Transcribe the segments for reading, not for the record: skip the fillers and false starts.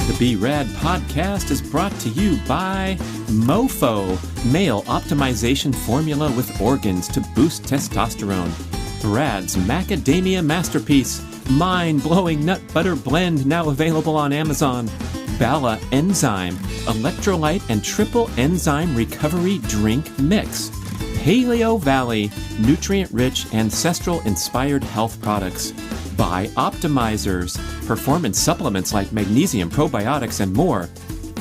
The B.rad podcast is brought to you by MoFo, male optimization formula with organs to boost testosterone. B.rad's macadamia masterpiece, mind-blowing nut butter blend now available on Amazon. Bala Enzyme, electrolyte and triple enzyme recovery drink mix. Paleo Valley, nutrient-rich, ancestral-inspired health products. By Optimizers, performance supplements like magnesium, probiotics, and more.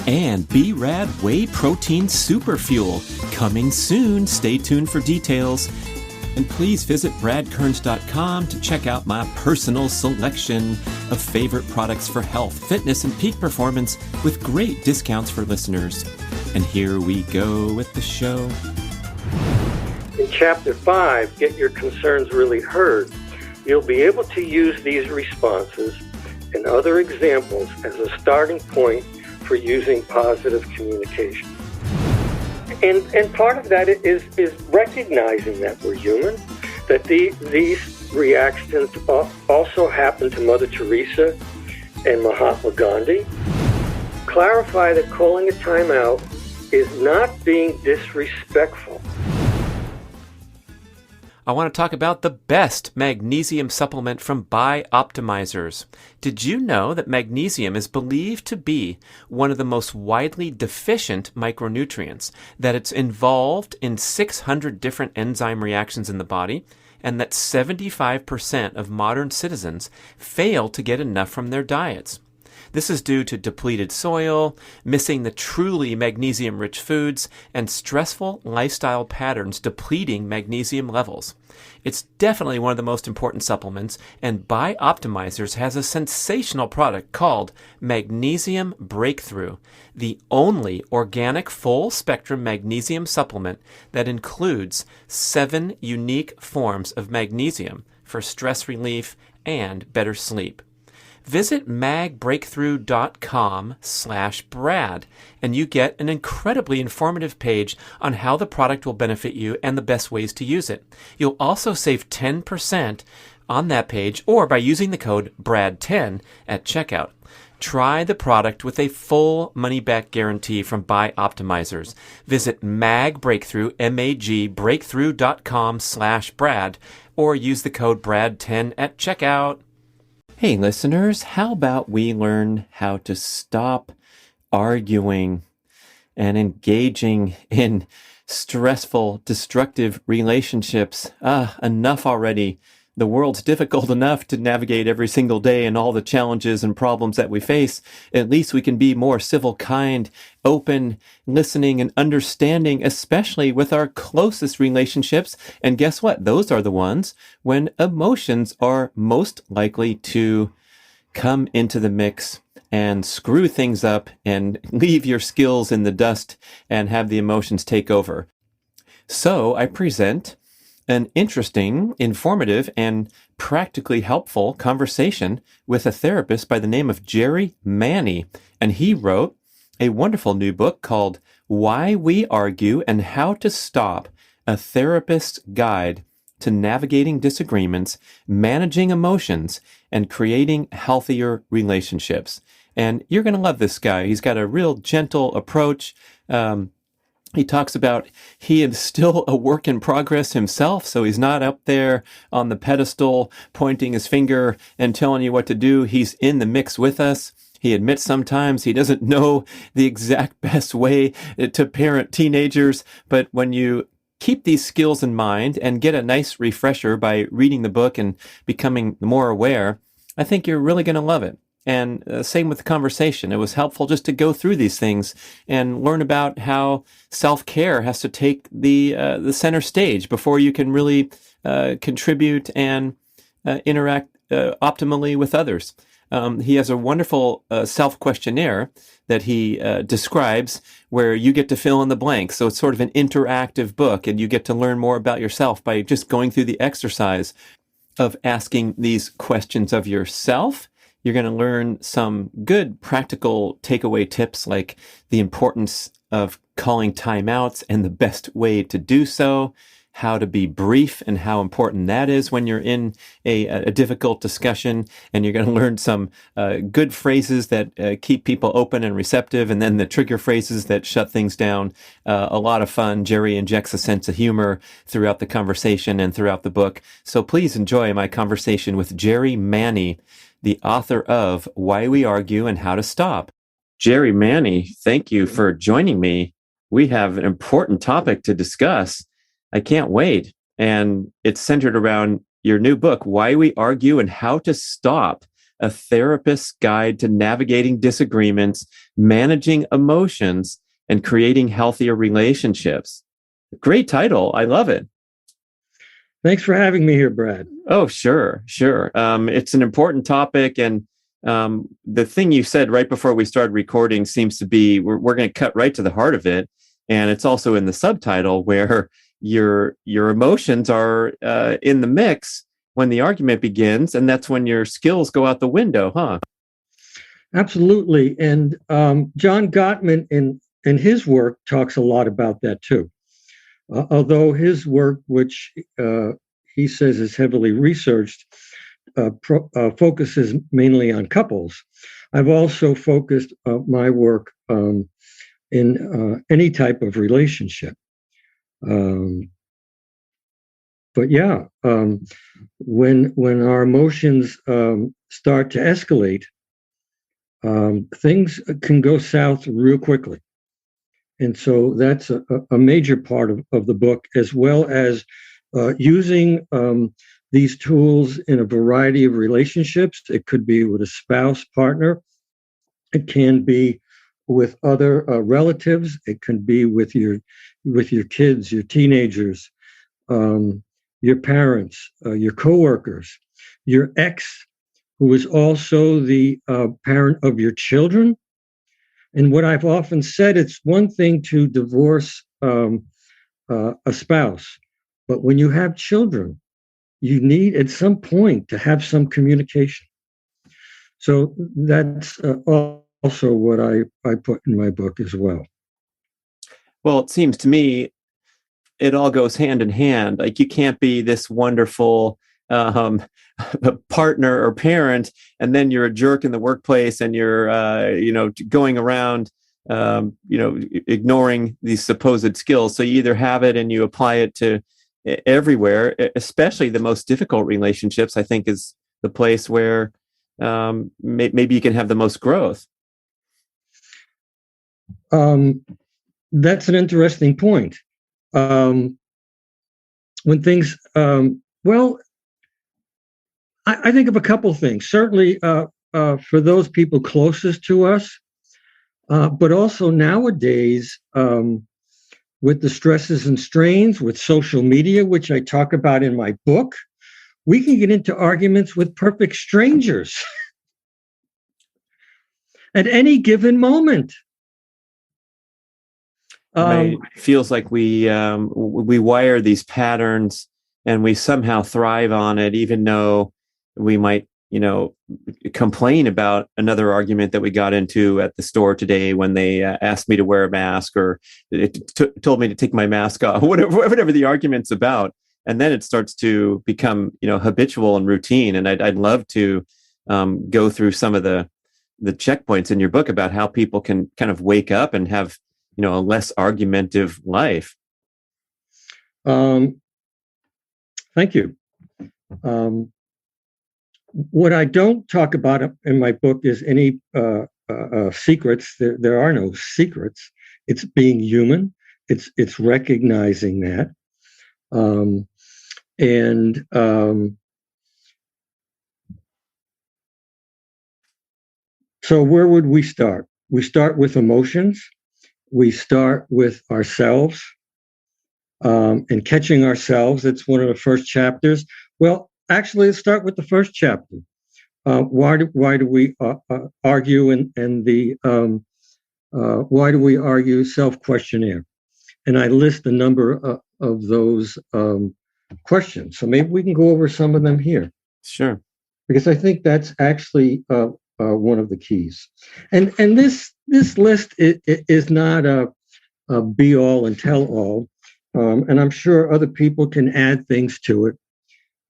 And B.rad Whey Protein Super Fuel, coming soon. Stay tuned for details. And please visit bradkearns.com to check out my personal selection of favorite products for health, fitness, and peak performance with great discounts for listeners. And here we go with the show. In Chapter 5, Get Your Concerns Really Heard, you'll be able to use these responses and other examples as a starting point for using positive communication. And part of that is recognizing that we're human, that these reactions also happened to Mother Teresa and Mahatma Gandhi. Clarify that calling a timeout is not being disrespectful. I want to talk about the best magnesium supplement from By Optimizers. Did you know that magnesium is believed to be one of the most widely deficient micronutrients, that it's involved in 600 different enzyme reactions in the body, and that 75% of modern citizens fail to get enough from their diets? This is due to depleted soil, missing the truly magnesium-rich foods, and stressful lifestyle patterns depleting magnesium levels. It's definitely one of the most important supplements, and By Optimizers has a sensational product called Magnesium Breakthrough, the only organic full-spectrum magnesium supplement that includes 7 unique forms of magnesium for stress relief and better sleep. Visit magbreakthrough.com/Brad and you get an incredibly informative page on how the product will benefit you and the best ways to use it. You'll also save 10% on that page or by using the code BRAD10 at checkout. Try the product with a full money-back guarantee from By Optimizers. Visit magbreakthrough.com/Brad or use the code BRAD10 at checkout. Hey listeners, how about we learn how to stop arguing and engaging in stressful, destructive relationships? Enough already. The world's difficult enough to navigate every single day and all the challenges and problems that we face. At least we can be more civil, kind, open, listening, and understanding, especially with our closest relationships. And guess what? Those are the ones when emotions are most likely to come into the mix and screw things up and leave your skills in the dust and have the emotions take over. So I present an interesting, informative, and practically helpful conversation with a therapist by the name of Jerry Manney. And he wrote a wonderful new book called Why We Argue and How to Stop, a Therapist's Guide to Navigating Disagreements, Managing Emotions, and Creating Healthier Relationships. And you're going to love this guy. He's got a real gentle approach. He talks about he is still a work in progress himself, so he's not up there on the pedestal pointing his finger and telling you what to do. He's in the mix with us. He admits sometimes he doesn't know the exact best way to parent teenagers, but when you keep these skills in mind and get a nice refresher by reading the book and becoming more aware, I think you're really going to love it. And same with the conversation. It was helpful just to go through these things and learn about how self-care has to take the center stage before you can really contribute and interact optimally with others. He has a wonderful self-questionnaire that he describes where you get to fill in the blanks. So it's sort of an interactive book, and you get to learn more about yourself by just going through the exercise of asking these questions of yourself. You're going to learn some good practical takeaway tips like the importance of calling timeouts and the best way to do so. how to be brief and how important that is when you're in a difficult discussion. And you're going to learn some good phrases that keep people open and receptive, and then the trigger phrases that shut things down. A lot of fun. Jerry injects a sense of humor throughout the conversation and throughout the book. So please enjoy my conversation with Jerry Manney, the author of Why We Argue and How to Stop. Jerry Manney, thank you for joining me. We have an important topic to discuss. I can't wait. And it's centered around your new book, Why We Argue and How to Stop, a therapist's guide to navigating disagreements, managing emotions, and creating healthier relationships. Great title. I love it. Thanks for having me here, Brad. Oh, sure. It's an important topic. And the thing you said right before we started recording seems to be, we're going to cut right to the heart of it. And it's also in the subtitle where your emotions are in the mix when the argument begins. And that's when your skills go out the window, huh? Absolutely. And John Gottman in his work talks a lot about that too. Although his work, which he says is heavily researched, focuses mainly on couples, I've also focused my work in any type of relationship. But yeah, when our emotions start to escalate, things can go south real quickly. And so that's a major part of the book, as well as using these tools in a variety of relationships. It could be with a spouse, partner. It can be with other relatives. It can be with your kids, your teenagers, your parents, your coworkers, your ex, who is also the parent of your children. And what I've often said, it's one thing to divorce a spouse, but when you have children, you need at some point to have some communication. So that's also what I put in my book as well. Well, it seems to me it all goes hand in hand. Like, you can't be this wonderful partner or parent, and then you're a jerk in the workplace, and you're going around ignoring these supposed skills. So you either have it and you apply it to everywhere, especially the most difficult relationships. I think is the place where maybe you can have the most growth. That's an interesting point. When things, I think of a couple things. Certainly for those people closest to us, but also nowadays with the stresses and strains with social media, which I talk about in my book, we can get into arguments with perfect strangers at any given moment. It feels like we wire these patterns and we somehow thrive on it, even though we might, complain about another argument that we got into at the store today when they asked me to wear a mask, or told me to take my mask off, whatever the argument's about. And then it starts to become, habitual and routine. And I'd love to go through some of the checkpoints in your book about how people can kind of wake up and have, a less argumentative life. Thank you. What I don't talk about in my book is any secrets. There are no secrets. It's being human. It's recognizing that. So where would we start? We start with emotions. We start with ourselves and catching ourselves. It's one of the first chapters. Well, actually, let's start with the first chapter. Why do we argue and the why do we argue self-questionnaire? And I list a number of those questions. So maybe we can go over some of them here. Sure. Because I think that's actually one of the keys. And this list is not a be all and tell all. And I'm sure other people can add things to it.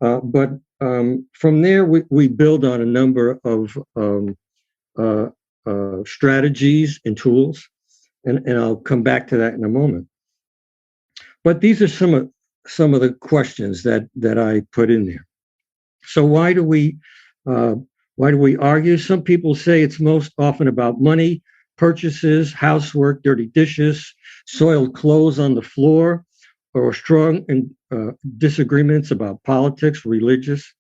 But from there, we build on a number of uh, strategies and tools, and I'll come back to that in a moment. But these are some of the questions that I put in there. So uh, why do we argue? Some people say it's most often about money, purchases, housework, dirty dishes, soiled clothes on the floor, or strong disagreements about politics, religious,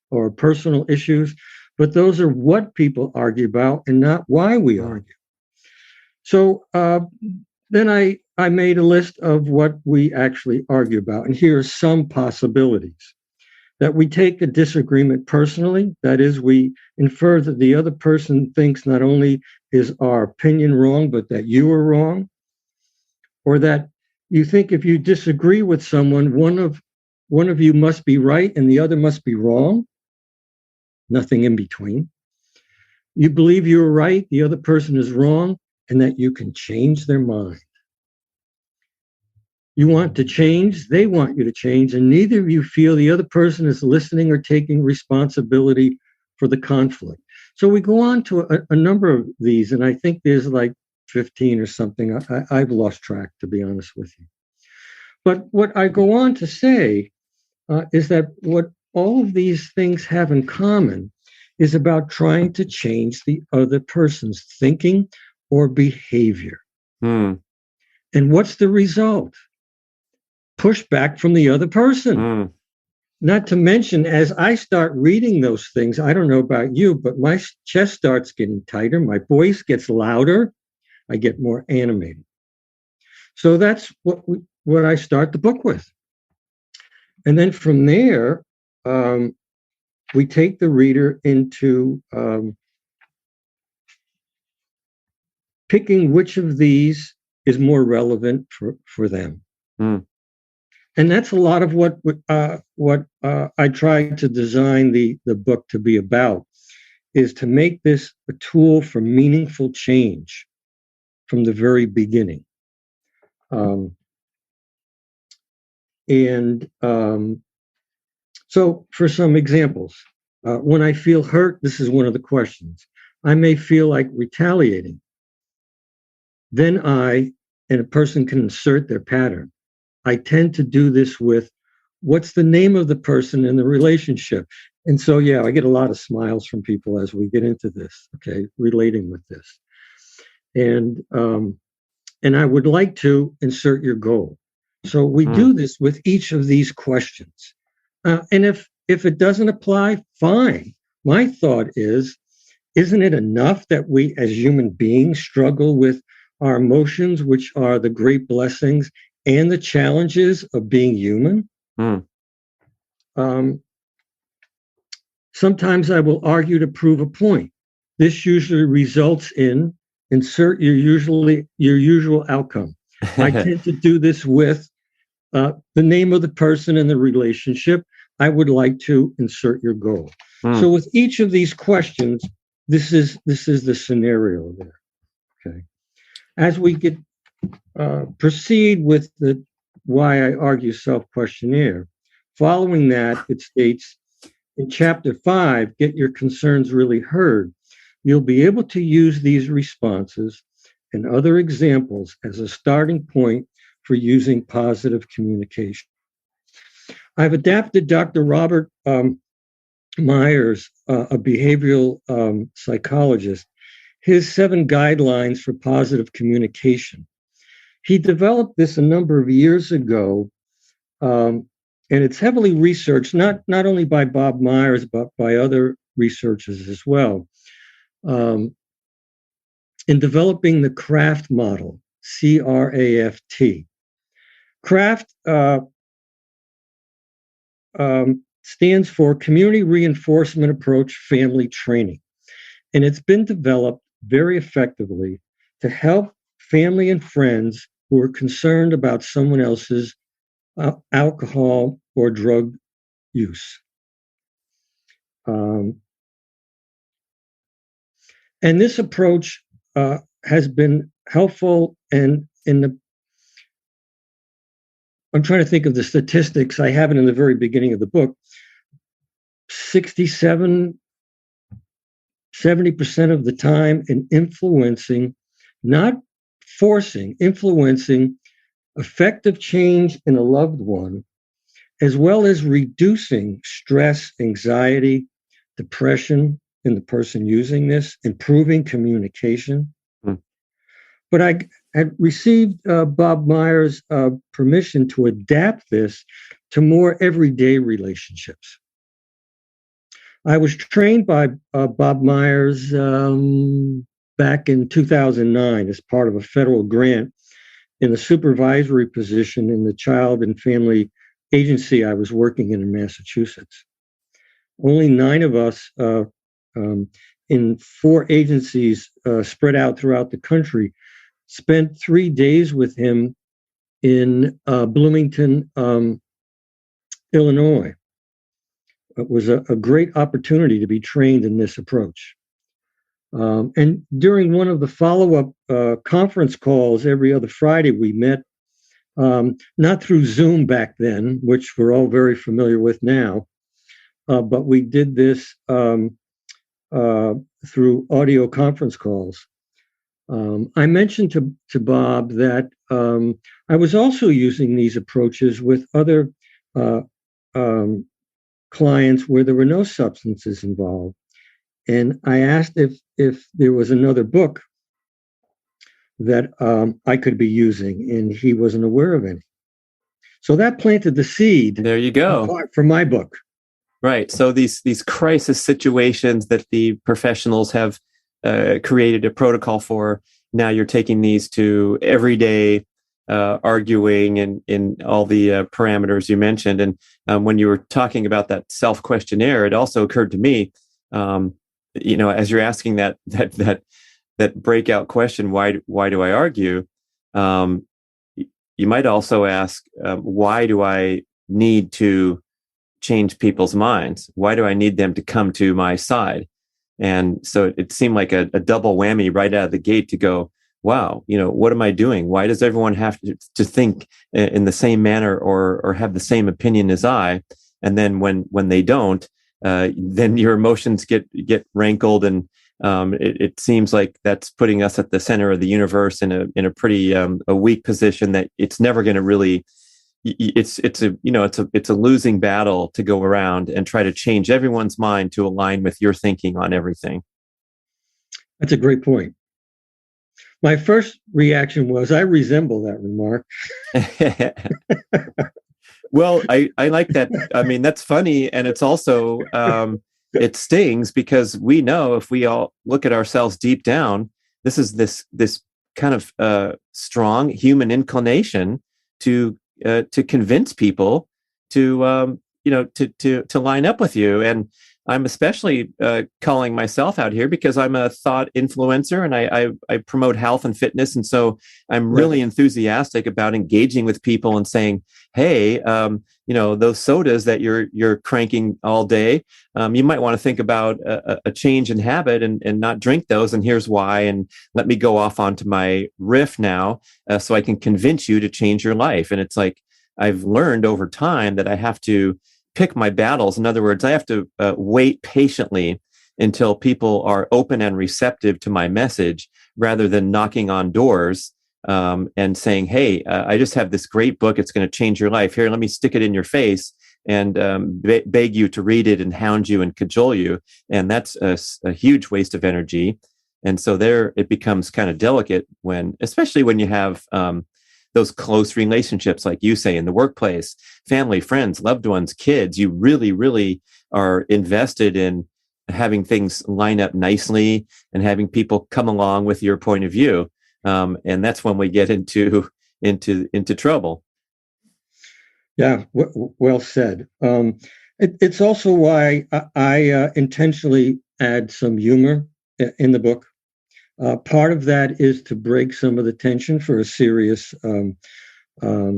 or personal issues. But those are what people argue about and not why we argue. So then I made a list of what we actually argue about. And here are some possibilities. That we take a disagreement personally. That is, we infer that the other person thinks not only is our opinion wrong, but that you are wrong. Or that you think if you disagree with someone, one of you must be right and the other must be wrong. Nothing in between. You believe you're right, the other person is wrong, and that you can change their mind. You want to change, they want you to change, and neither of you feel the other person is listening or taking responsibility for the conflict. So we go on to a number of these, and I think there's like 15 or something. I've lost track, to be honest with you. But what I go on to say is that what all of these things have in common is about trying to change the other person's thinking or behavior. And what's the result? Pushback from the other person. Not to mention, as I start reading those things, I don't know about you, but my chest starts getting tighter, my voice gets louder, I get more animated. So that's what I start the book with. And then from there, we take the reader into picking which of these is more relevant for them. And that's a lot of what I tried to design the book to be about, is to make this a tool for meaningful change from the very beginning. So for some examples, when I feel hurt, this is one of the questions. I may feel like retaliating. Then and a person can insert their pattern. I tend to do this with, what's the name of the person in the relationship? And so, yeah, I get a lot of smiles from people as we get into this, okay, relating with this. And I would like to insert your goal. So we do this with each of these questions. And if it doesn't apply, fine. My thought is, isn't it enough that we as human beings struggle with our emotions, which are the great blessings and the challenges of being human? Sometimes I will argue to prove a point. This usually results in insert your usual outcome. I tend to do this with the name of the person in the relationship. I would like to insert your goal. So with each of these questions, this is the scenario there. Okay. As we proceed with the why I argue self-questionnaire, following that, it states, in Chapter 5, Get Your Concerns Really Heard, you'll be able to use these responses and other examples as a starting point for using positive communication. I've adapted Dr. Robert Myers, a behavioral psychologist, his 7 guidelines for positive communication. He developed this a number of years ago, and it's heavily researched, not only by Bob Myers, but by other researchers as well, in developing the CRAFT model, C-R-A-F-T. CRAFT stands for Community Reinforcement Approach Family Training, and it's been developed very effectively to help family and friends who are concerned about someone else's alcohol or drug use. And this approach has been helpful and I'm trying to think of the statistics. I have it in the very beginning of the book. 67, 70% of the time in influencing, not forcing, influencing effective change in a loved one, as well as reducing stress, anxiety, depression in the person using this, improving communication. Mm. But I had received Bob Meyer's permission to adapt this to more everyday relationships. I was trained by Bob Myers back in 2009 as part of a federal grant in the supervisory position in the child and family agency I was working in Massachusetts. Only 9 of us in 4 agencies spread out throughout the country spent 3 days with him in Bloomington, Illinois. It was a great opportunity to be trained in this approach. And during one of the follow-up conference calls every other Friday, we met, not through Zoom back then, which we're all very familiar with now, but we did this through audio conference calls. I mentioned to Bob that I was also using these approaches with other clients where there were no substances involved. And I asked if there was another book that I could be using, and he wasn't aware of any. So that planted the seed. There you go. For my book. Right. So these crisis situations that the professionals have created a protocol for, now you're taking these to everyday arguing and in all the parameters you mentioned. And when you were talking about that self-questionnaire, it also occurred to me, as you're asking that breakout question, why do I argue? You might also ask, why do I need to change people's minds? Why do I need them to come to my side? And so it seemed like a double whammy right out of the gate to go, wow, what am I doing? Why does everyone have to think in the same manner or have the same opinion as I? And then when they don't, then your emotions get rankled, and it seems like that's putting us at the center of the universe in a pretty a weak position that it's never going to really. It's a losing battle to go around and try to change everyone's mind to align with your thinking on everything. That's a great point. My first reaction was, I resemble that remark. Well, I like that. I mean, that's funny. And it's also, it stings because we know if we all look at ourselves deep down, this is this kind of strong human inclination to convince people to line up with you. And I'm especially calling myself out here because I'm a thought influencer and I promote health and fitness. And so I'm really enthusiastic about engaging with people and saying, hey, those sodas that you're cranking all day, you might want to think about a change in habit and not drink those. And here's why. And let me go off onto my riff now so I can convince you to change your life. And it's like, I've learned over time that I have to pick my battles. In other words, I have to wait patiently until people are open and receptive to my message rather than knocking on doors and saying, hey, I just have this great book. It's going to change your life. Here, let me stick it in your face and beg you to read it and hound you and cajole you. And that's a huge waste of energy. And so there it becomes kind of delicate especially when you have those close relationships, like you say, in the workplace, family, friends, loved ones, kids. You really, really are invested in having things line up nicely and having people come along with your point of view. And that's when we get into trouble. Yeah, well said. It's also why I intentionally add some humor in the book. Part of that is to break some of the tension for a serious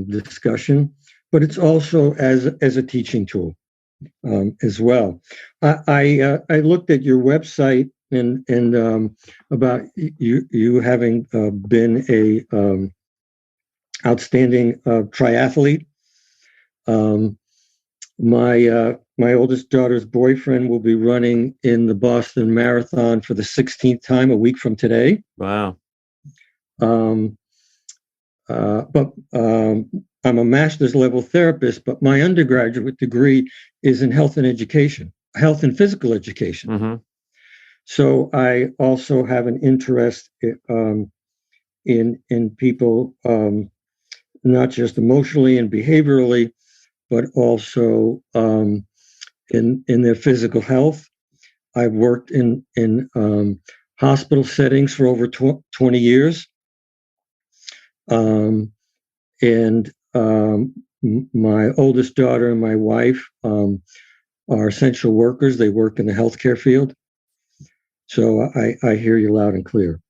discussion, but it's also as a teaching tool as well. I looked at your website and about you having been a outstanding triathlete, My oldest daughter's boyfriend will be running in the Boston Marathon for the 16th time a week from today. Wow. But I'm a master's level therapist, but my undergraduate degree is in health and education, health and physical education. Mm-hmm. So I also have an interest in people, not just emotionally and behaviorally, but also in their physical health. I've worked in hospital settings for over 20 years. And my oldest daughter and my wife are essential workers. They work in the healthcare field. So I hear you loud and clear.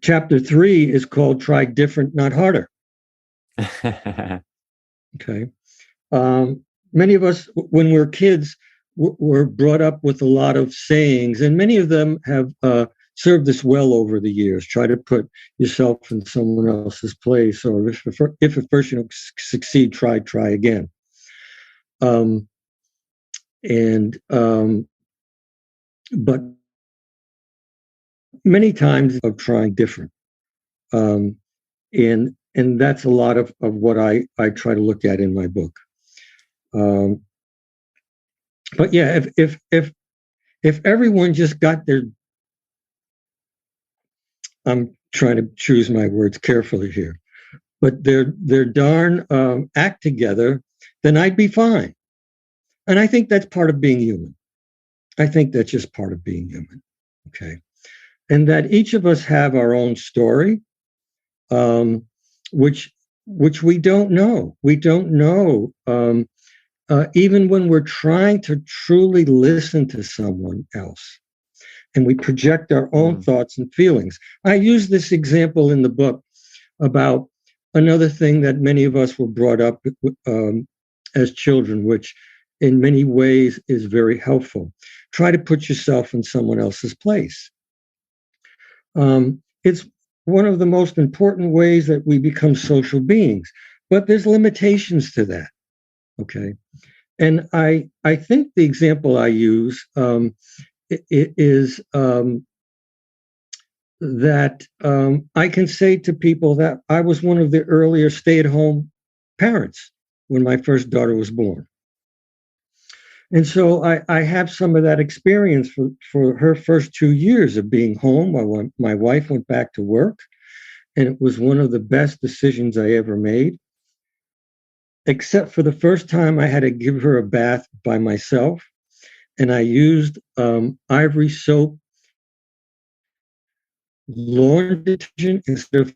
Chapter 3 is called Try Different, Not Harder. Okay. Many of us, when we're kids, were brought up with a lot of sayings, and many of them have served us well over the years. Try to put yourself in someone else's place, or if at first you don't succeed, try again. But many times of trying different, and that's a lot of what I try to look at in my book. But yeah, if everyone just got their, I'm trying to choose my words carefully here, but their darn act together, then I'd be fine. And I think that's part of being human. I think that's just part of being human. Okay. And that each of us have our own story, which we don't know. We don't know. Even when we're trying to truly listen to someone else, and we project our own thoughts and feelings. I use this example in the book about another thing that many of us were brought up as children, which in many ways is very helpful. Try to put yourself in someone else's place. It's one of the most important ways that we become social beings, but there's limitations to that. Okay. And I think the example I use is that I can say to people that I was one of the earlier stay-at-home parents when my first daughter was born. And so I have some of that experience for her first 2 years of being home. My wife went back to work, and it was one of the best decisions I ever made, except for the first time I had to give her a bath by myself. And I used Ivory soap laundry detergent instead of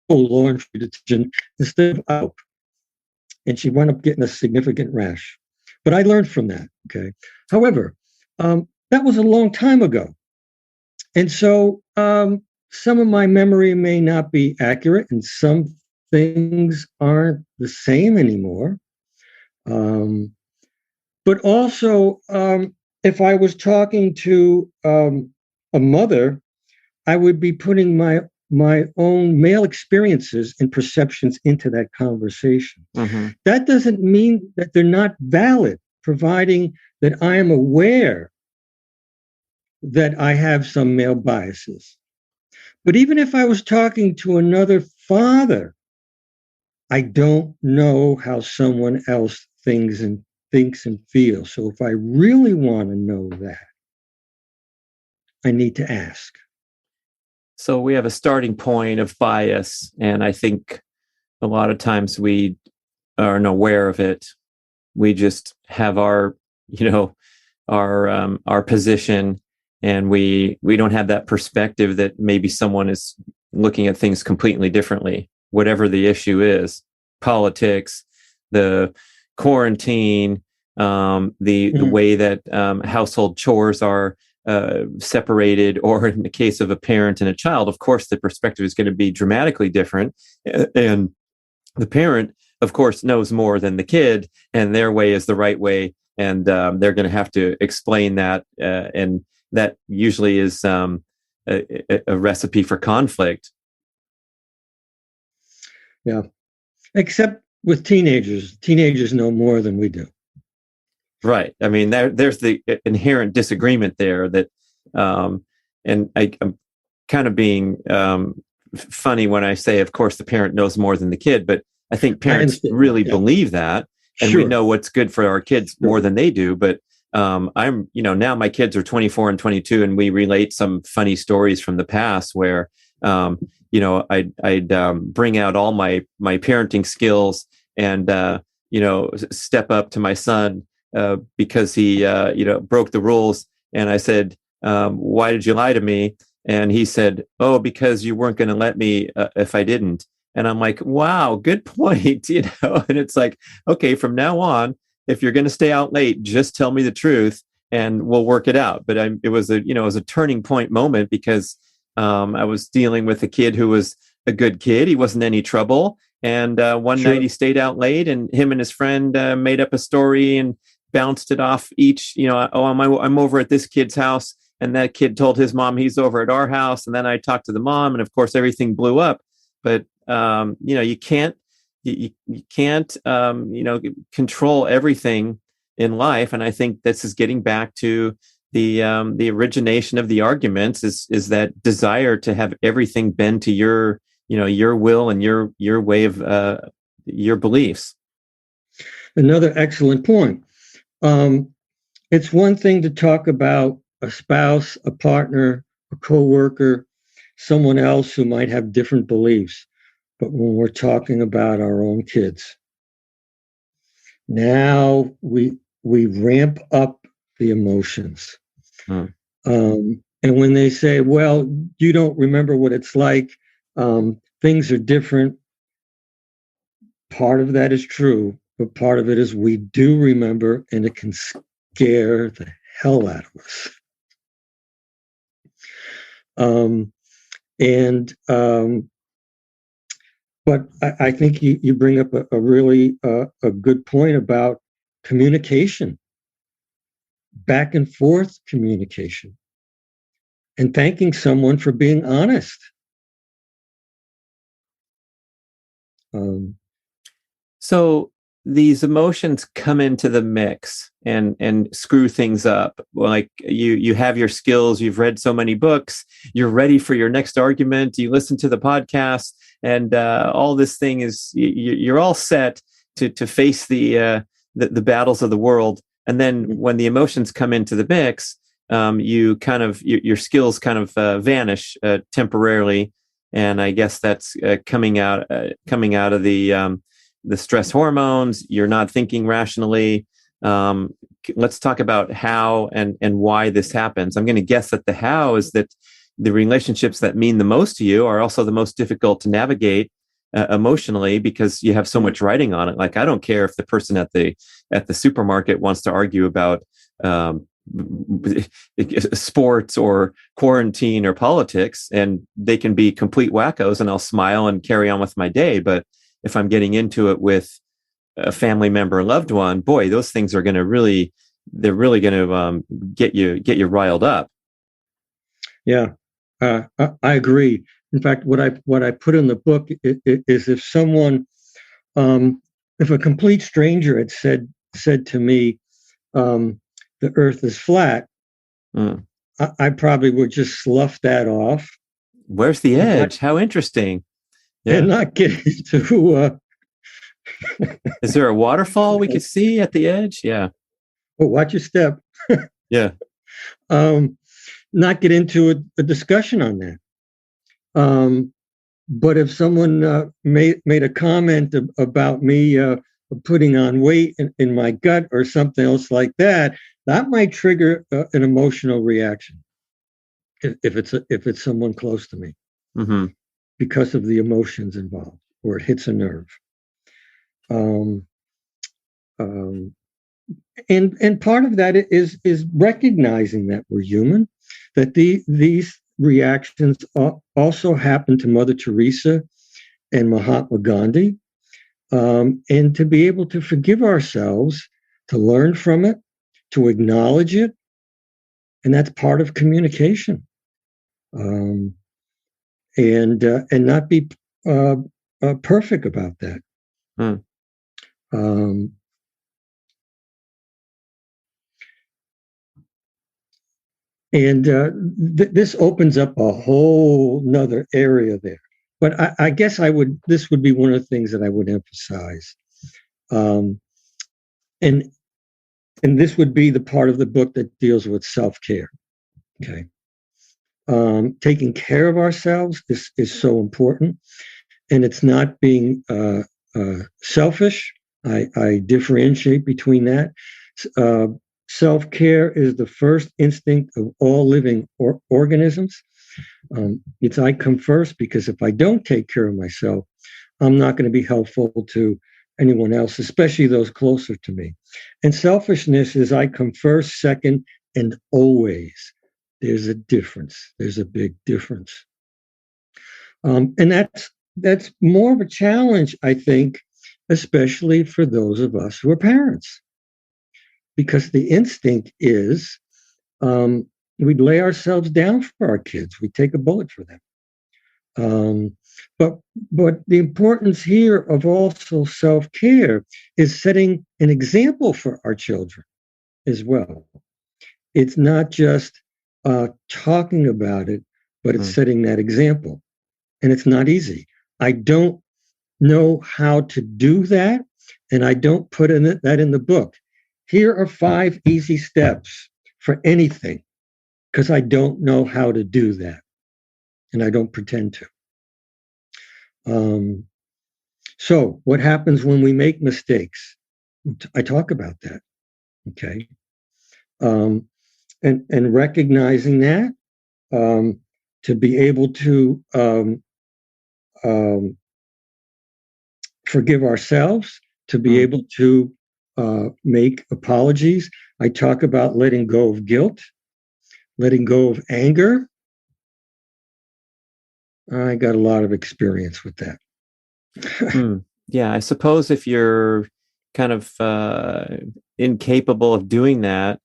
laundry detergent instead of soap. And she wound up getting a significant rash. But I learned from that. Okay. However, that was a long time ago. And so some of my memory may not be accurate, and some things aren't the same anymore. But also, if I was talking to a mother, I would be putting my own male experiences and perceptions into that conversation. Mm-hmm. That doesn't mean that they're not valid, providing that I am aware that I have some male biases. But even if I was talking to another father, I don't know how someone else thinks and feels. So if I really want to know that, I need to ask. So we have a starting point of bias, and I think a lot of times we aren't aware of it. We just have our position, and we don't have that perspective that maybe someone is looking at things completely differently, whatever the issue is. Politics, the quarantine, the way that household chores are separated, or in the case of a parent and a child, of course, the perspective is going to be dramatically different. And the parent, of course, knows more than the kid, and their way is the right way. And they're going to have to explain that. And that usually is a recipe for conflict. Yeah. Except with teenagers. Teenagers know more than we do. Right. I mean, there's the inherent disagreement there that, and I'm kind of being funny when I say, of course, the parent knows more than the kid, but I think parents really believe that. And we know what's good for our kids more than they do. But I'm, now my kids are 24 and 22, and we relate some funny stories from the past where, I'd bring out all my parenting skills and, step up to my son because he, broke the rules. And I said, why did you lie to me? And he said, oh, because you weren't going to let me if I didn't. And I'm like, wow, good point. And it's like, okay, from now on, if you're going to stay out late, just tell me the truth and we'll work it out. But it was a turning point moment because I was dealing with a kid who was a good kid. He wasn't any trouble. And one night he stayed out late, and him and his friend made up a story and bounced it off each, I'm over at this kid's house. And that kid told his mom he's over at our house. And then I talked to the mom, and of course, everything blew up. But, you can't control everything in life. And I think this is getting back to the origination of the arguments is that desire to have everything bend to your will and your way of your beliefs. Another excellent point. It's one thing to talk about a spouse, a partner, a coworker, someone else who might have different beliefs. But when we're talking about our own kids, now we ramp up the emotions. And when they say, well, you don't remember what it's like, things are different. Part of that is true, but part of it is we do remember, and it can scare the hell out of us. But I think you bring up a really a good point about communication, back and forth communication, and thanking someone for being honest. So these emotions come into the mix and screw things up. Like you have your skills, you've read so many books, you're ready for your next argument, you listen to the podcast, and all this thing is you're all set to face the battles of the world. And then when the emotions come into the mix, your skills kind of vanish temporarily. And I guess that's coming out of the stress hormones. You're not thinking rationally. Let's talk about how and why this happens. I'm going to guess that the how is that the relationships that mean the most to you are also the most difficult to navigate emotionally because you have so much writing on it. Like, I don't care if the person at the supermarket wants to argue about sports or quarantine or politics, and they can be complete wackos, and I'll smile and carry on with my day. But if I'm getting into it with a family member, a loved one, boy, those things are going to really get you riled up. Yeah, I agree. In fact, what I put in the book is if someone, if a complete stranger had said to me, the Earth is flat, I probably would just slough that off. Where's the edge? How interesting. Yeah. And not get into. Is there a waterfall we could see at the edge? Yeah. Well, watch your step. Yeah. Not get into a discussion on that. But if someone made a comment about me putting on weight in my gut or something else like that, that might trigger an emotional reaction. If it's someone close to me. Mm-hmm. Because of the emotions involved, or it hits a nerve. And part of that is recognizing that we're human, that these reactions also happen to Mother Teresa and Mahatma Gandhi, and to be able to forgive ourselves, to learn from it, to acknowledge it, and that's part of communication. um, and not be perfect about that. Mm. And this opens up a whole nother area there. But I guess this would be one of the things that I would emphasize. And this would be the part of the book that deals with self-care. Okay. Taking care of ourselves is so important. And it's not being selfish. I differentiate between that. Self-care is the first instinct of all living organisms. It's I come first, because if I don't take care of myself, I'm not going to be helpful to anyone else, especially those closer to me. And selfishness is I come first, second, and always. There's a difference. There's a big difference. And that's more of a challenge, I think, especially for those of us who are parents, because the instinct is we'd lay ourselves down for our kids. We take a bullet for them. But the importance here of also self-care is setting an example for our children as well. It's not just talking about it, but it's setting that example. And it's not easy. I don't know how to do that, and I don't put that in the book. Here are 5 easy steps for anything, because I don't know how to do that, and I don't pretend to. So what happens when we make mistakes? I talk about that, okay? And recognizing that, to be able to forgive ourselves, to be able to make apologies. I talk about letting go of guilt, letting go of anger. I got a lot of experience with that. Yeah, I suppose if you're kind of incapable of doing that,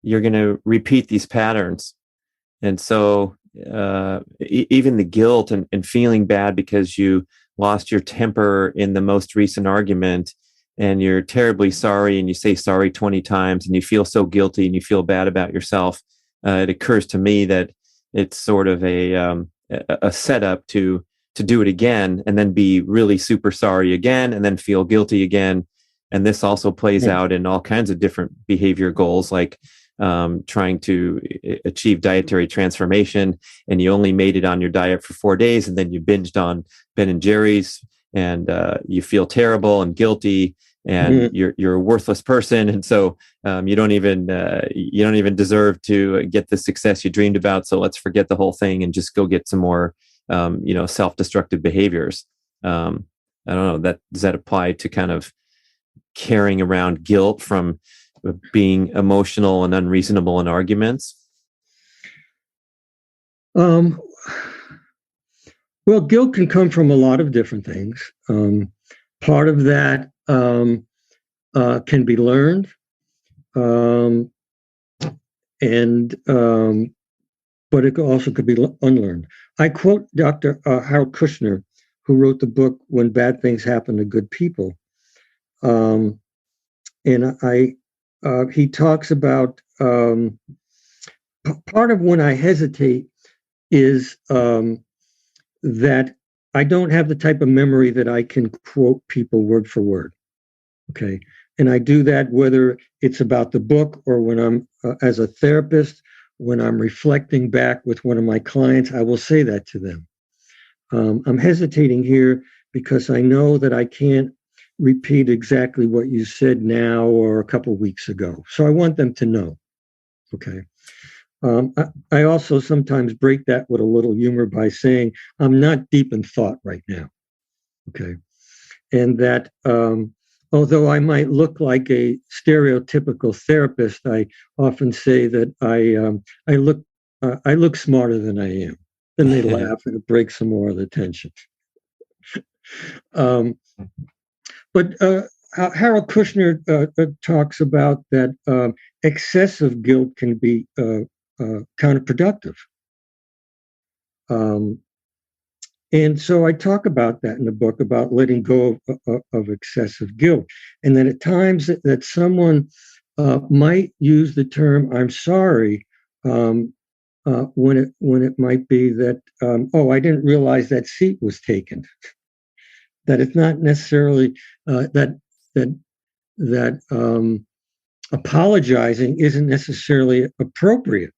you're going to repeat these patterns. And so even the guilt and feeling bad because you lost your temper in the most recent argument, and you're terribly sorry, and you say sorry 20 times, and you feel so guilty and you feel bad about yourself. It occurs to me that it's sort of a setup to do it again, and then be really super sorry again, and then feel guilty again. And this also plays out in all kinds of different behavior goals, like trying to achieve dietary transformation, and you only made it on your diet for 4 days, and then you binged on Ben and Jerry's, and you feel terrible and guilty, and you're a worthless person, and so you don't even deserve to get the success you dreamed about. So let's forget the whole thing and just go get some more self-destructive behaviors. I don't know, does that apply to kind of carrying around guilt from being emotional and unreasonable in arguments? Well, guilt can come from a lot of different things. Part of that can be learned, but it also could be unlearned. I quote Dr. Harold Kushner, who wrote the book When Bad Things Happen to Good People. And he talks about part of when I hesitate is that I don't have the type of memory that I can quote people word for word. Okay. And I do that whether it's about the book or when I'm as a therapist, when I'm reflecting back with one of my clients, I will say that to them. I'm hesitating here because I know that I can't repeat exactly what you said now or a couple of weeks ago. So I want them to know. Okay. I also sometimes break that with a little humor by saying, I'm not deep in thought right now. Okay. And that although I might look like a stereotypical therapist, I often say that I look smarter than I am. Then they laugh and it breaks some more of the tension. But Harold Kushner talks about that excessive guilt can be counterproductive. Um, and so I talk about that in the book, about letting go of excessive guilt. And that at times that someone might use the term "I'm sorry" when it might be that oh, I didn't realize that seat was taken. That it's not necessarily that apologizing isn't necessarily appropriate.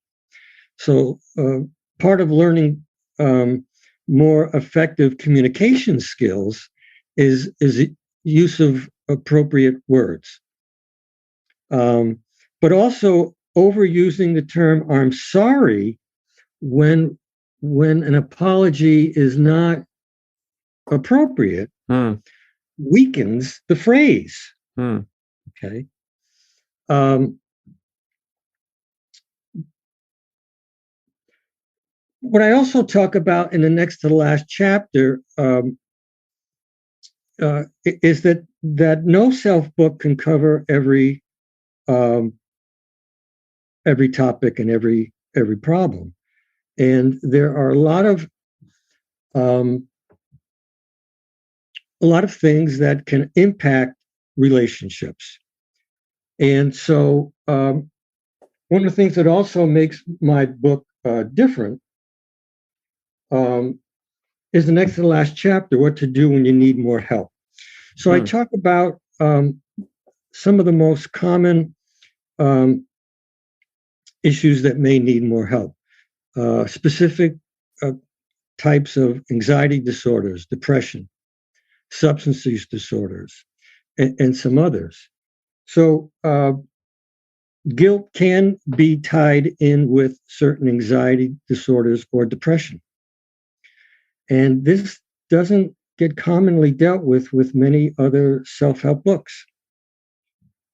So part of learning more effective communication skills is use of appropriate words, but also overusing the term "I'm sorry" when an apology is not appropriate weakens the phrase. Okay. What I also talk about in the next to the last chapter is that no self-book can cover every topic and every problem, and there are a lot of things that can impact relationships. And so one of the things that also makes my book different is the next to the last chapter, what to do when you need more help. So I talk about some of the most common issues that may need more help, specific types of anxiety disorders, depression, substance use disorders, and some others. So guilt can be tied in with certain anxiety disorders or depression. And this doesn't get commonly dealt with many other self-help books.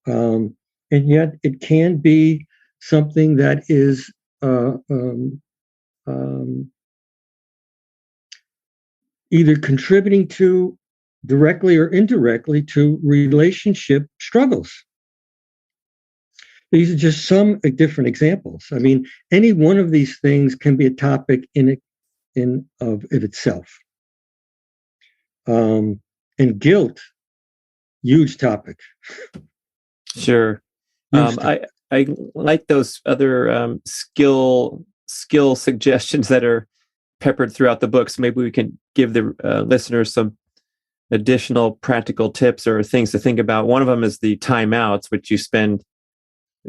And yet it can be something that is either contributing to, directly or indirectly, to relationship struggles. These are just some different examples. I mean, any one of these things can be a topic in of itself. And guilt, huge topic. Sure. I like those other skill suggestions that are peppered throughout the book. So maybe we can give the listeners some additional practical tips or things to think about. One of them is the timeouts, which you spend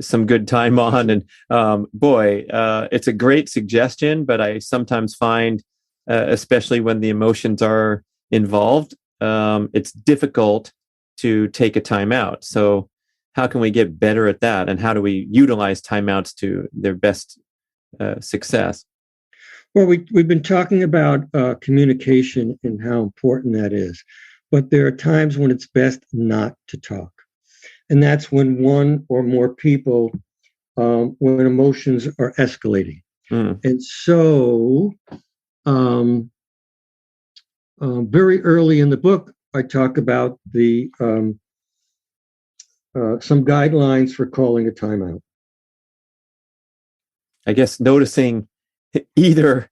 some good time on. And it's a great suggestion, but I sometimes find, especially when the emotions are involved, it's difficult to take a timeout. So how can we get better at that? And how do we utilize timeouts to their best success? Well, we've been talking about communication and how important that is. But there are times when it's best not to talk. And that's when one or more people, when emotions are escalating. And so very early in the book, I talk about the some guidelines for calling a timeout. I guess noticing either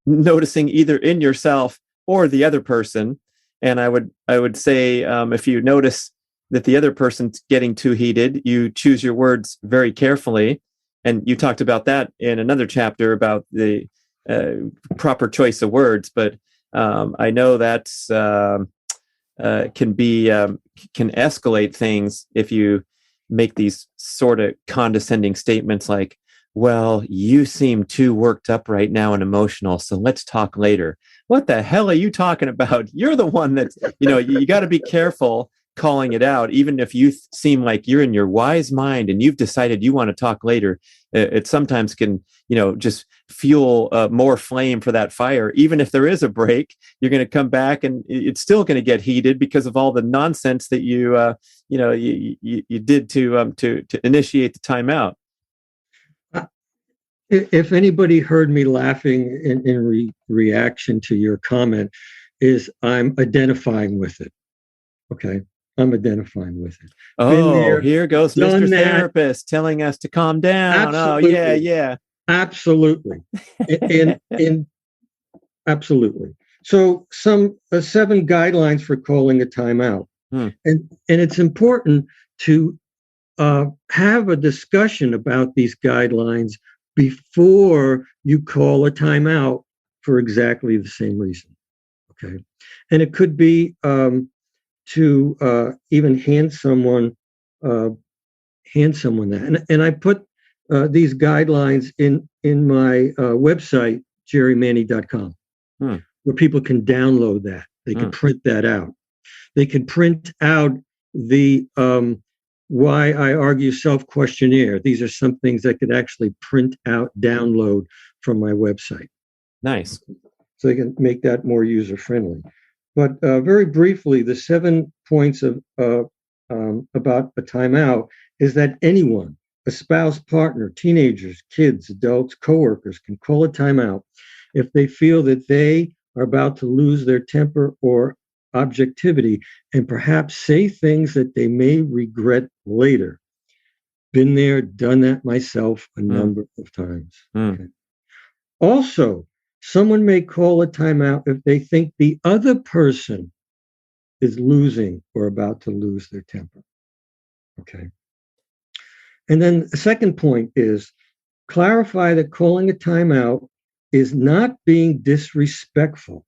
in yourself or the other person. And I would say if you notice that the other person's getting too heated, you choose your words very carefully. And you talked about that in another chapter about the proper choice of words. But I know that's can escalate things if you make these sort of condescending statements like, well, you seem too worked up right now and emotional, so let's talk later. What the hell are you talking about? You're the one that's, you got to be careful calling it out, even if you seem like you're in your wise mind and you've decided you want to talk later. It sometimes can, just fuel more flame for that fire. Even if there is a break, you're going to come back and it's still going to get heated because of all the nonsense that you did to initiate the timeout. If anybody heard me laughing in reaction to your comment, is I'm identifying with it. Okay. I'm identifying with it. Oh, here goes Mr. Therapist telling us to calm down. Absolutely. Oh, yeah. Absolutely. And Absolutely. So some 7 guidelines for calling a timeout. And it's important to have a discussion about these guidelines before you call a timeout for exactly the same reason. Okay. And it could be to even hand someone that. And I put these guidelines in my website, jerrymanney.com, where people can download that. They can print that out. They can print out the Why I Argue self-questionnaire. These are some things that could actually print out, download from my website. Nice. So they can make that more user-friendly. But very briefly, the 7 points of about a timeout is that anyone, a spouse, partner, teenagers, kids, adults, coworkers, can call a timeout if they feel that they are about to lose their temper or objectivity and perhaps say things that they may regret later. Been there, done that myself a number of times. Okay. Also, someone may call a timeout if they think the other person is losing or about to lose their temper. Okay. And then the second point is clarify that calling a timeout is not being disrespectful,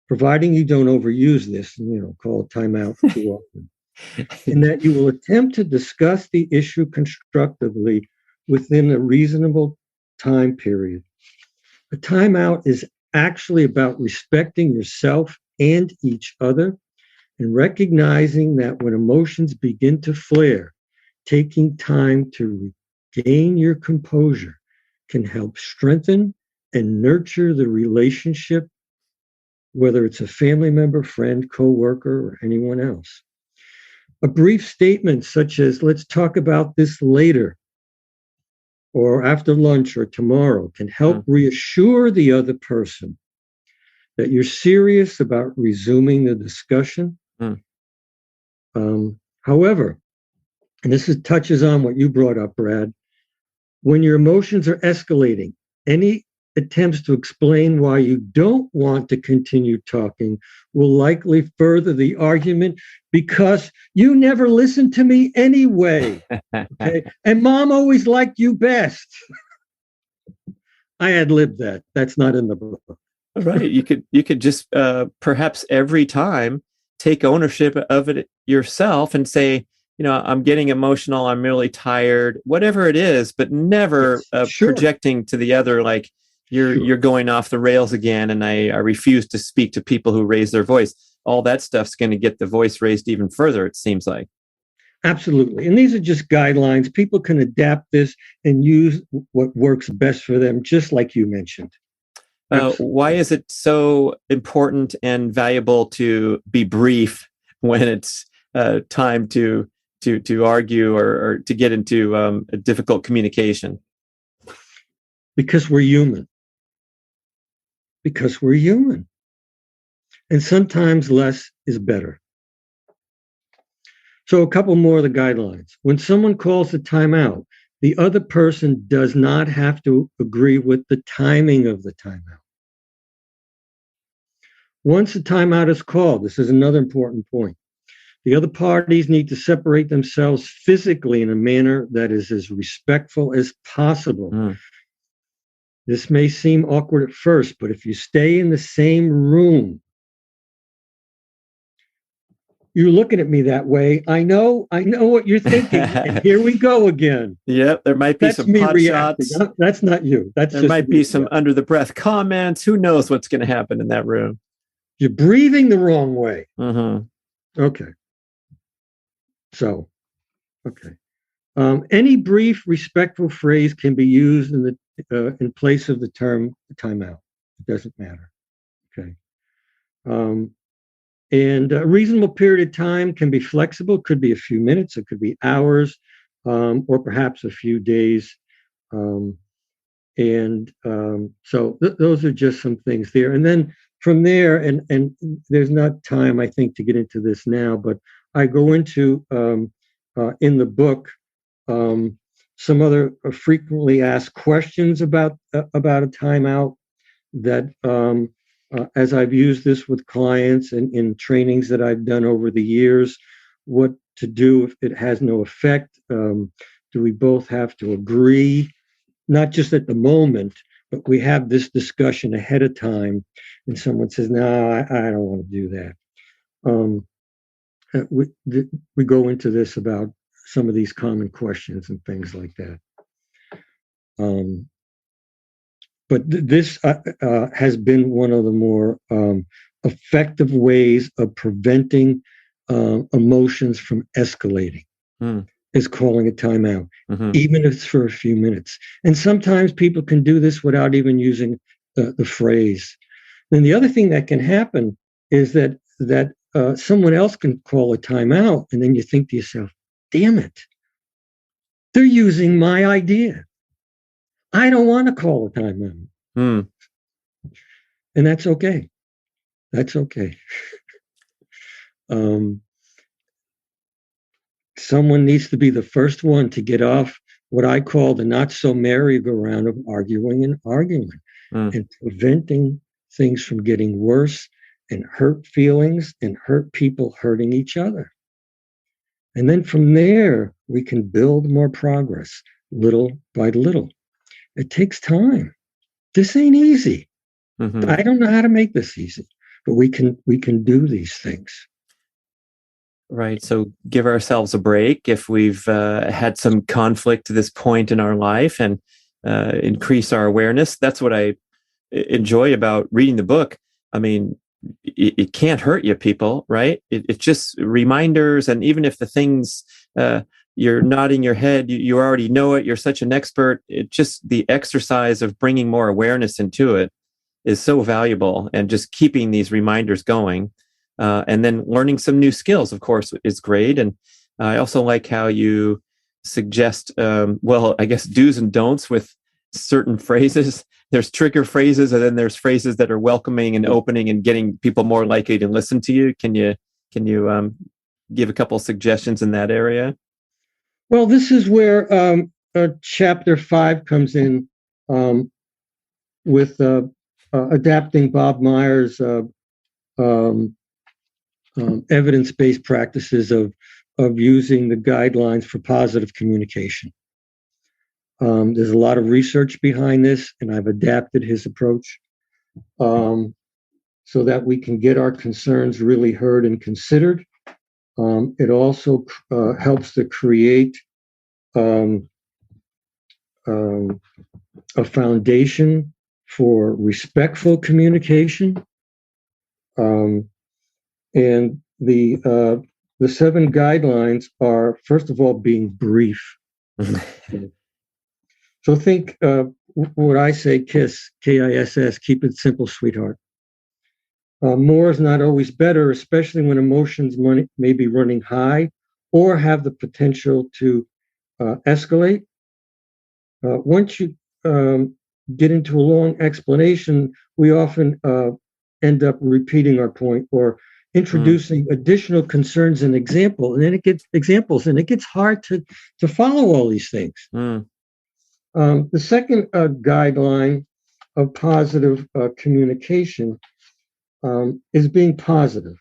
providing you don't overuse this and call a timeout too often, and that you will attempt to discuss the issue constructively within a reasonable time period. A timeout is actually about respecting yourself and each other and recognizing that when emotions begin to flare, taking time to regain your composure can help strengthen and nurture the relationship, whether it's a family member, friend, coworker, or anyone else. A brief statement such as, let's talk about this later, or after lunch or tomorrow, can help reassure the other person that you're serious about resuming the discussion. However, and this touches on what you brought up, Brad, when your emotions are escalating, any attempts to explain why you don't want to continue talking will likely further the argument because you never listened to me anyway. Okay? And mom always liked you best. I ad-libbed that. That's not in the book. Right. You could just perhaps every time take ownership of it yourself and say, I'm getting emotional, I'm really tired, whatever it is, but never projecting to the other like you're going off the rails again, and I refuse to speak to people who raise their voice. All that stuff's going to get the voice raised even further, it seems like. Absolutely. And these are just guidelines. People can adapt this and use what works best for them, just like you mentioned. Why is it so important and valuable to be brief when it's time to argue or to get into a difficult communication? Because we're human. Because we're human. And sometimes less is better. So a couple more of the guidelines. When someone calls a timeout, the other person does not have to agree with the timing of the timeout. Once a timeout is called, this is another important point, the other parties need to separate themselves physically in a manner that is as respectful as possible. This may seem awkward at first, but if you stay in the same room, you're looking at me that way. I know what you're thinking. And here we go again. Yep, there might be some pot shots. That's not you. There might be some under the breath comments. Who knows what's going to happen in that room? You're breathing the wrong way. Okay. So, okay. Any brief, respectful phrase can be used in place of the term timeout. It doesn't matter. Okay. And a reasonable period of time can be flexible. It could be a few minutes. It could be hours, or perhaps a few days. So those are just some things there. And then from there, and there's not time, I think, to get into this now, but I go into in the book some other frequently asked questions about a timeout that as I've used this with clients and in trainings that I've done over the years, what to do if it has no effect. Do we both have to agree, not just at the moment, but we have this discussion ahead of time, and someone says, "No, I don't want to do that." We go into this about some of these common questions and things like that. But this has been one of the more effective ways of preventing emotions from escalating. Is calling a timeout, even if it's for a few minutes. And sometimes people can do this without even using the phrase. Then the other thing that can happen is that someone else can call a timeout, and then you think to yourself, damn it, they're using my idea. I don't want to call a timeout. And that's okay. That's okay. Someone needs to be the first one to get off what I call the not so merry-go-round of arguing and preventing things from getting worse and hurt feelings and hurt people hurting each other. And then from there, we can build more progress little by little. It takes time. This ain't easy. I don't know how to make this easy, but we can do these things. Right. So give ourselves a break if we've had some conflict to this point in our life, and increase our awareness. That's what I enjoy about reading the book. I mean, it can't hurt you, people, right? It's just reminders. And even if the things you're nodding your head, you already know it, you're such an expert. It just the exercise of bringing more awareness into it is so valuable, and just keeping these reminders going. And then learning some new skills, of course, is great. And I also like how you suggest, I guess, do's and don'ts with certain phrases. There's trigger phrases, and then there's phrases that are welcoming and opening and getting people more likely to listen to you. Can you give a couple of suggestions in that area? Well, this is where chapter 5 comes in, with adapting Bob Meyer's evidence-based practices of using the guidelines for positive communication. There's a lot of research behind this, and I've adapted his approach so that we can get our concerns really heard and considered. It also helps to create a foundation for respectful communication. And the 7 guidelines are, first of all, being brief. So think what I say, KISS, K-I-S-S, keep it simple, sweetheart. More is not always better, especially when emotions may be running high or have the potential to escalate. Once you get into a long explanation, we often end up repeating our point or introducing additional concerns and examples, and then it gets hard to follow all these things. The second guideline of positive communication is being positive.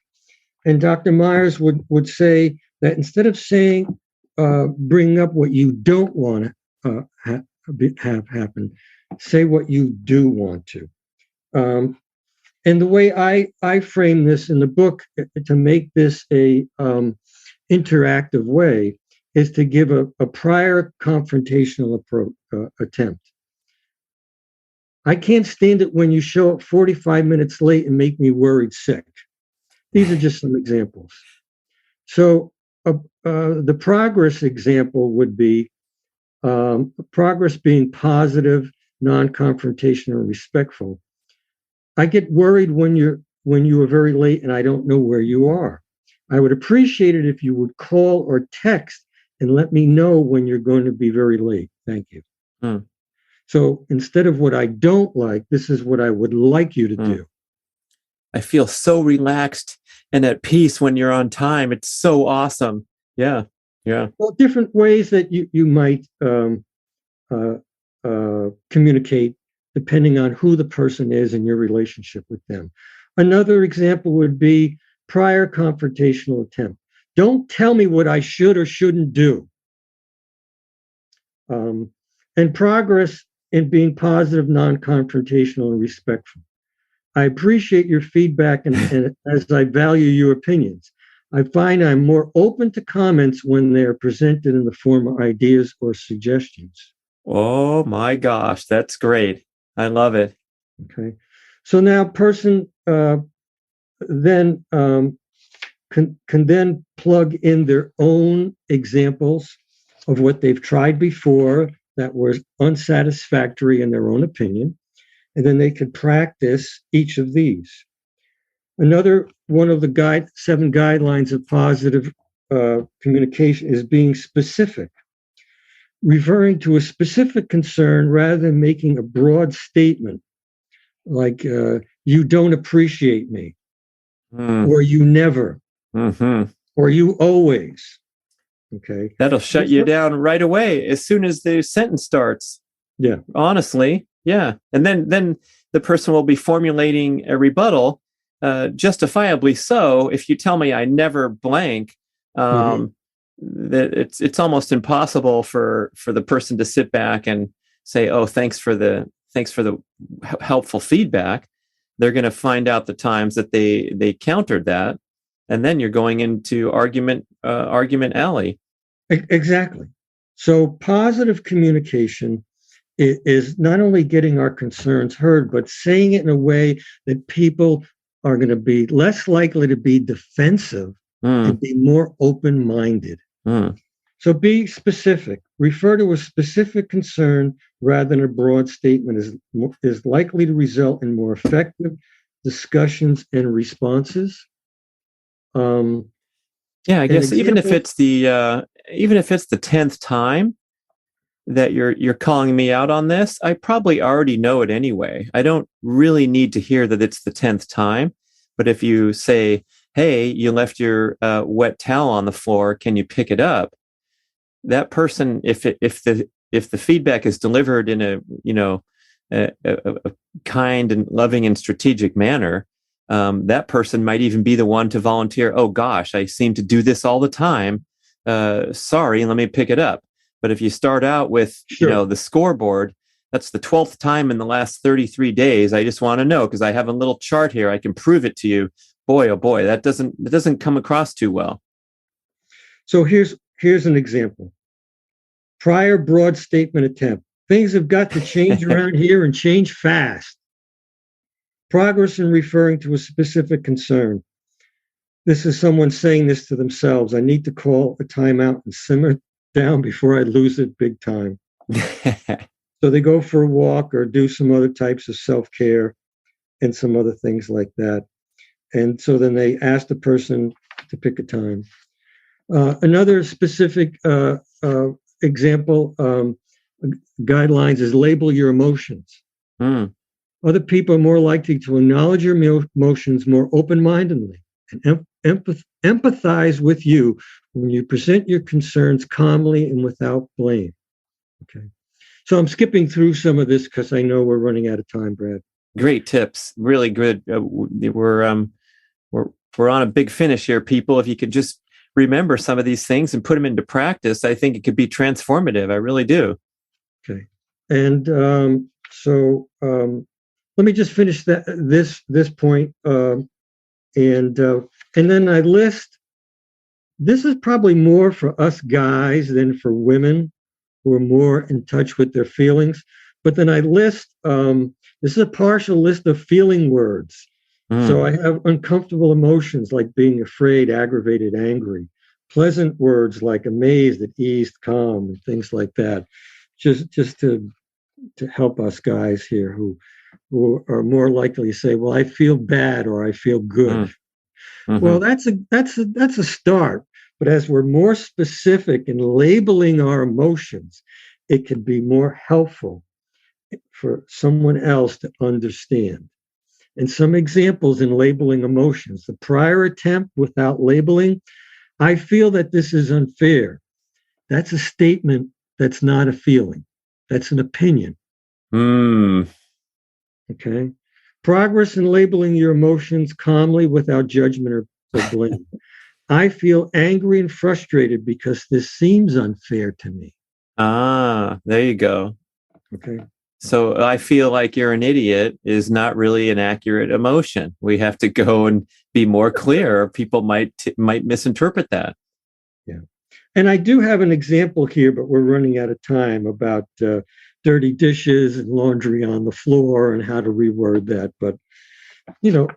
And Dr. Myers would say that instead of saying, bring up what you don't want to have happen, say what you do want to. And the way I frame this in the book to make this a interactive way is to give a prior confrontational attempt. I can't stand it when you show up 45 minutes late and make me worried sick. These are just some examples. So the progress example would be progress being positive, non-confrontational, and respectful. I get worried when you are very late and I don't know where you are. I would appreciate it if you would call or text and let me know when you're going to be very late. Thank you. So instead of what I don't like, this is what I would like you to do. I feel so relaxed and at peace when you're on time. It's so awesome. Yeah. Well, different ways that you might communicate depending on who the person is and your relationship with them. Another example would be prior confrontational attempt. Don't tell me what I should or shouldn't do. And progress in being positive, non-confrontational, and respectful. I appreciate your feedback and as I value your opinions. I find I'm more open to comments when they're presented in the form of ideas or suggestions. Oh my gosh, that's great. I love it. Okay. So now person then can then plug in their own examples of what they've tried before that was unsatisfactory in their own opinion, and then they could practice each of these. Another one of the 7 guidelines of positive communication is being specific, referring to a specific concern rather than making a broad statement like you don't appreciate me, or you never, or you always. Okay. That'll shut you down right away as soon as the sentence starts. Yeah. Honestly, yeah. And then the person will be formulating a rebuttal, justifiably so. If you tell me I never blank, that it's almost impossible for the person to sit back and say, "Oh, thanks for the helpful feedback." They're going to find out the times that they countered that, and then you're going into argument alley. Exactly. So positive communication is not only getting our concerns heard, but saying it in a way that people are going to be less likely to be defensive and be more open-minded. So be specific. Refer to a specific concern rather than a broad statement is likely to result in more effective discussions and responses. Yeah, I guess even if it's the 10th time that you're calling me out on this, I probably already know it anyway. I don't really need to hear that it's the 10th time. But if you say, "Hey, you left your wet towel on the floor, can you pick it up?" That person, if the feedback is delivered in a kind and loving and strategic manner, that person might even be the one to volunteer. "Oh gosh, I seem to do this all the time. Sorry, let me pick it up." But if you start out with, the scoreboard, that's the 12th time in the last 33 days. I just want to know because I have a little chart here. I can prove it to you. Boy, oh boy, that doesn't come across too well. So here's an example. Prior broad statement attempt. Things have got to change around here and change fast. Progress in referring to a specific concern. This is someone saying this to themselves. I need to call a timeout and simmer down before I lose it big time. So they go for a walk or do some other types of self-care and some other things like that. And so then they ask the person to pick a time. Another specific example guidelines is label your emotions. Other people are more likely to acknowledge your emotions more open-mindedly and empathize with you when you present your concerns calmly and without blame. Okay. So I'm skipping through some of this because I know we're running out of time, Brad. Great tips. Really good. We're on a big finish here, people. If you could just remember some of these things and put them into practice, I think it could be transformative. I really do. Okay. And so let me just finish this point. And then I list, this is probably more for us guys than for women who are more in touch with their feelings. But then I list, this is a partial list of feeling words. So I have uncomfortable emotions like being afraid, aggravated, angry. Pleasant words like amazed, at ease, calm, and things like that. Just to help us guys here who are more likely to say, "Well, I feel bad" or "I feel good." Well, that's a start. But as we're more specific in labeling our emotions, it can be more helpful for someone else to understand. And some examples in labeling emotions. The prior attempt without labeling, "I feel that this is unfair." That's a statement. That's not a feeling. That's an opinion. Okay. Progress in labeling your emotions calmly without judgment or blame. I feel angry and frustrated because this seems unfair to me. Ah, there you go. Okay. So I feel like you're an idiot is not really an accurate emotion. We have to go and be more clear. People might misinterpret that. Yeah. And I do have an example here, but we're running out of time about dirty dishes and laundry on the floor and how to reword that. But,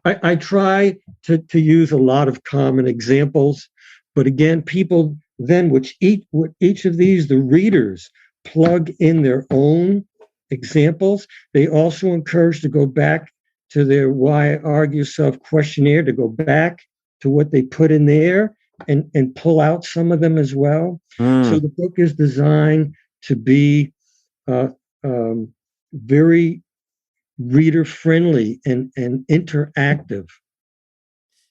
I try to use a lot of common examples. But again, people then, with each of these, the readers plug in their own examples. They also encourage to go back to their Why Argue Self questionnaire, to go back to what they put in there and pull out some of them as well. So the book is designed to be very reader friendly and interactive.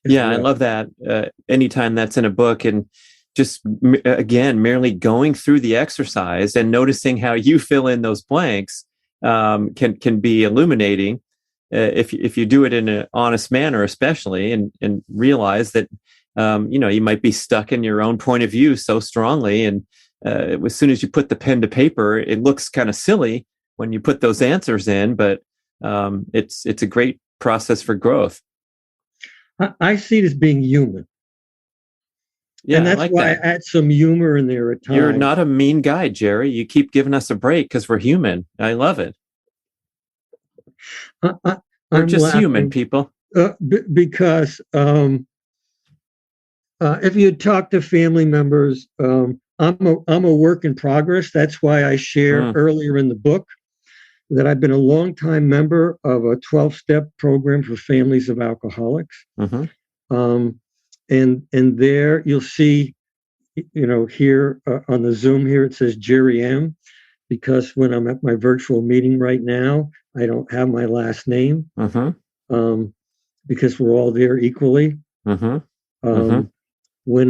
Yeah, I love that. Anytime that's in a book, and just again, merely going through the exercise and noticing how you fill in those blanks can be illuminating. If you do it in an honest manner, especially, and realize that you might be stuck in your own point of view so strongly, and as soon as you put the pen to paper, it looks kind of silly when you put those answers in, but it's a great process for growth. I see it as being human. Yeah, and that's I like why that. I add some humor in there at times. You're not a mean guy, Jerry. You keep giving us a break because we're human. I love it. We're just human, people. Because if you talk to family members, I'm a work in progress. That's why I share earlier in the book that I've been a longtime member of a 12-step program for families of alcoholics. And there you'll see, here on the Zoom here, it says Jerry M, because when I'm at my virtual meeting right now, I don't have my last name because we're all there equally. When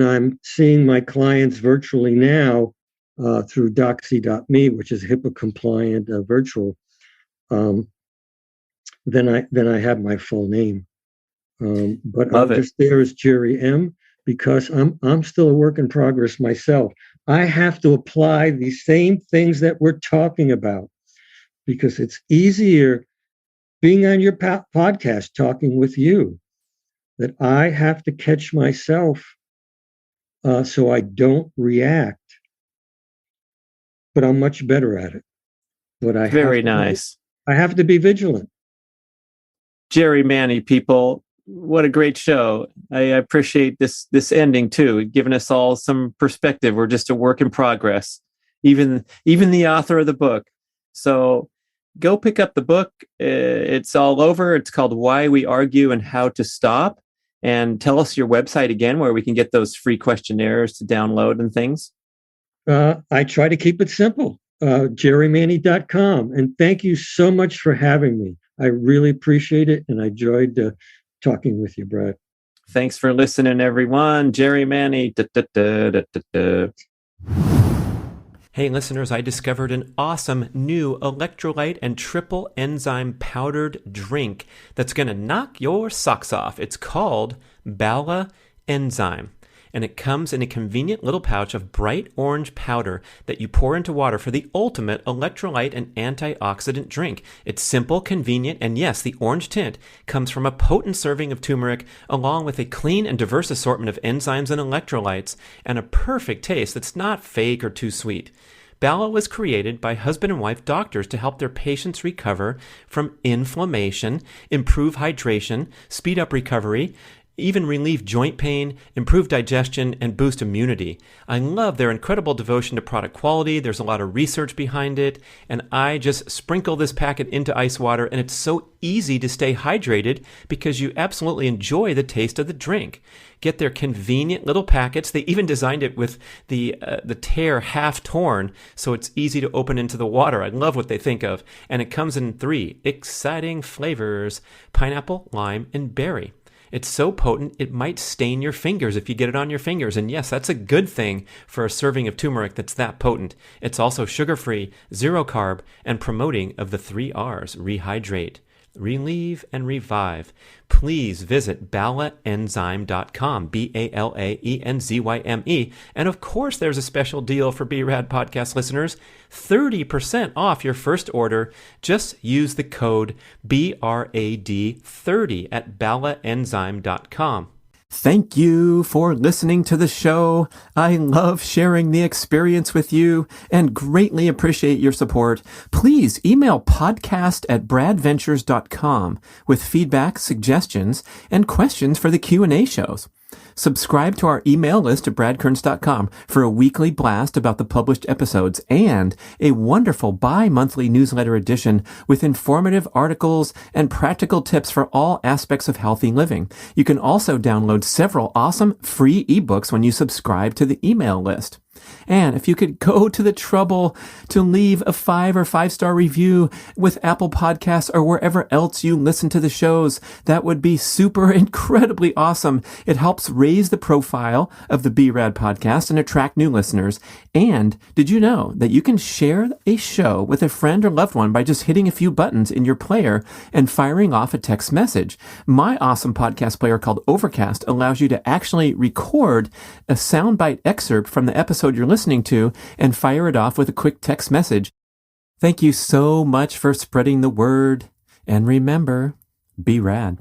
I'm seeing my clients virtually now through doxy.me, which is HIPAA compliant virtual, then I have my full name. But I'm just there as Jerry M because I'm still a work in progress myself. I have to apply the same things that we're talking about because it's easier being on your podcast, talking with you, that I have to catch myself so I don't react. But I'm much better at it. But I have to be vigilant. Jerry Manney, people, what a great show. I appreciate this ending too, giving us all some perspective. We're just a work in progress, even the author of the book. So go pick up the book. It's all over. It's called Why We Argue and How to Stop. And tell us your website again, where we can get those free questionnaires to download and things. I try to keep it simple, jerrymanney.com. And thank you so much for having me. I really appreciate it. And I enjoyed talking with you, Brad. Thanks for listening, everyone. Jerry Manney. Hey, listeners, I discovered an awesome new electrolyte and triple enzyme powdered drink that's going to knock your socks off. It's called Bala Enzyme, and it comes in a convenient little pouch of bright orange powder that you pour into water for the ultimate electrolyte and antioxidant drink. It's simple, convenient, and yes, the orange tint comes from a potent serving of turmeric along with a clean and diverse assortment of enzymes and electrolytes and a perfect taste that's not fake or too sweet. Bala was created by husband and wife doctors to help their patients recover from inflammation, improve hydration, speed up recovery, even relieve joint pain, improve digestion, and boost immunity. I love their incredible devotion to product quality. There's a lot of research behind it, and I just sprinkle this packet into ice water, and it's so easy to stay hydrated because you absolutely enjoy the taste of the drink. Get their convenient little packets. They even designed it with the tear half torn, so it's easy to open into the water. I love what they think of. And it comes in 3 exciting flavors: pineapple, lime, and berry. It's so potent, it might stain your fingers if you get it on your fingers. And yes, that's a good thing for a serving of turmeric that's that potent. It's also sugar-free, zero carb, and promoting of the 3 R's: rehydrate, relieve, and revive. Please visit balaenzyme.com, BALAENZYME. And of course, there's a special deal for B.rad podcast listeners, 30% off your first order. Just use the code BRAD30 at balaenzyme.com. Thank you for listening to the show. I love sharing the experience with you and greatly appreciate your support. Please email podcast@bradventures.com with feedback, suggestions, and questions for the Q&A shows. Subscribe to our email list at bradkearns.com for a weekly blast about the published episodes and a wonderful bi-monthly newsletter edition with informative articles and practical tips for all aspects of healthy living. You can also download several awesome free ebooks when you subscribe to the email list. And if you could go to the trouble to leave a 5 or 5-star review with Apple Podcasts or wherever else you listen to the shows, that would be super incredibly awesome. It helps raise the profile of the B.rad podcast and attract new listeners. And did you know that you can share a show with a friend or loved one by just hitting a few buttons in your player and firing off a text message? My awesome podcast player called Overcast allows you to actually record a soundbite excerpt from the episode you're listening to and fire it off with a quick text message. Thank you so much for spreading the word. And remember, be rad.